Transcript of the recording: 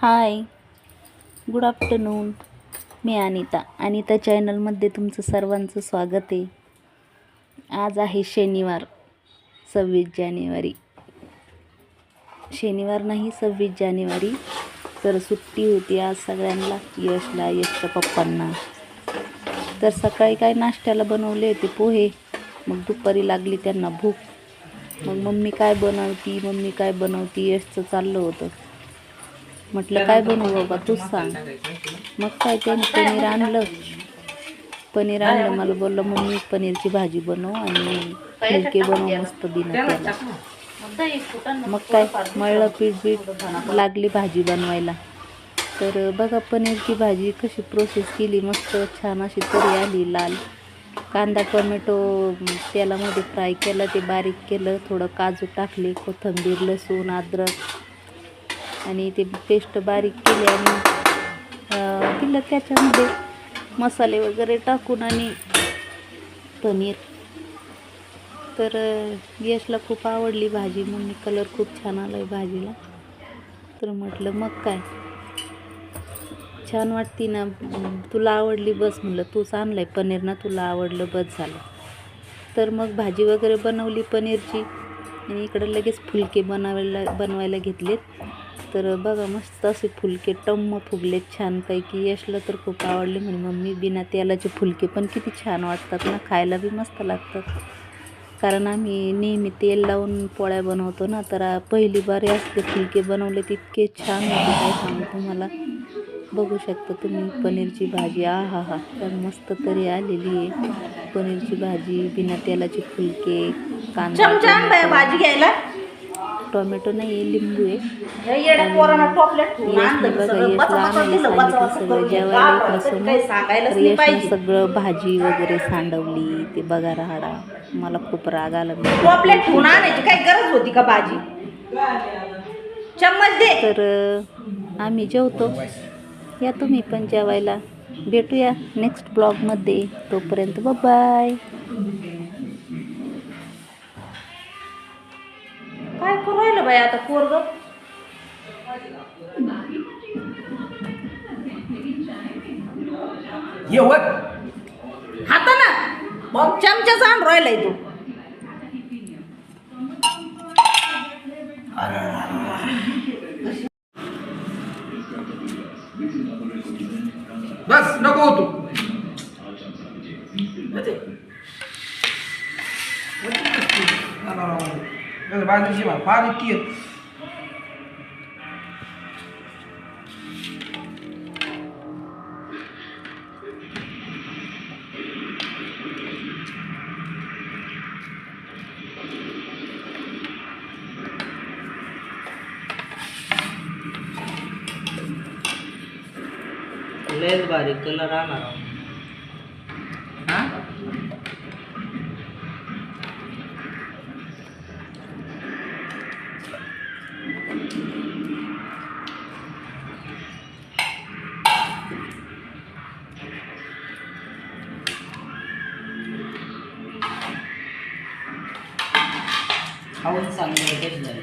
हाय, good afternoon. मी अनिता चॅनलमध्ये तुमचं सर्वांचं स्वागत आहे. आज आहे शनिवार 26 जानेवारी. शनिवार नाही 26 जानेवारी. तर सुट्टी होती आज सगळ्यांना, यशच्या पप्पांना. तर सकाळी काय नाश्त्याला बनवले होते पोहे. मग दुपारी लागली त्यांना भूक. मग मम्मी काय बनवती यशचं चाललं होतं. म्हटलं काय बनवू बाबा तूच सांग. मग काय त्याने पनीर आणलं. मला बोललं मम्मी पनीरची भाजी बनव आणि फुलके बनव मस्त बिना त्याला. मग काय मळलं पीठ लागली भाजी बनवायला. तर बघा पनीरची भाजी कशी प्रोसेस केली, मस्त छान अशी तरी आली लाल. कांदा टोमॅटो तेलामध्ये फ्राय केलं, ते बारीक केलं, थोडं काजू टाकले, कोथिंबीर लसूण अद्रक आणि ते पेस्ट बारीक केली आणि दिलं त्याच्यामध्ये मसाले वगैरे टाकून आणि पनीर. तर यशला खूप आवडली भाजी. मम्मी कलर खूप छान आला आहे भाजीला. तर म्हटलं मग काय छान वाटती ना, तुला आवडली बस. म्हटलं तूच आणलं आहे पनीर ना, तुला आवडलं बस झालं. तर मग भाजी वगैरे बनवली पनीरची आणि इकडं लगेच फुलके बनवायला घेतलेत. तर बघा मस्त असे फुलके टम्म फुगलेत छानपैकी. यशला तर खूप आवडले. म्हणे मम्मी बिना तेलाचे फुलके पण किती छान वाटतात ना, खायला बी मस्त लागतात. कारण आम्ही नेहमी तेल लावून पोळ्या बनवतो ना, तर पहिली बारी असते फुलके बनवले तितके छान होते काय सांगू तुम्हाला. बघू शकता तुम्ही पनीरची भाजी. हा तर मस्त तरी आलेली आहे पनीरची भाजी. बिना तेलाचे फुलके, कांदा भाजी घ्यायला टोमॅटो नाही आहे, लिंबू आहे. यशला आणायला सांगितलं सगळं जेवायला इकडं समोर. यशनं सगळं भाजी वगैरे सांडवली. ते बघा राहाडा. मला खूप राग आला. टॉपलेट ठेवून आणायची काही गरज होती का भाजी? चम्मच दे. तर आम्ही जेवतो. या तुम्ही पण जेवायला. भेटूया नेक्स्ट ब्लॉगमध्ये. तोपर्यंत बाय. काय करू राहिलं बाई आता पोरग? हाताना चमचाच आण राहिलाय तू. बस नको तू. बाजूची फार इतकी लयच भारी कलर आणणार. खाऊन चांगलं झालं.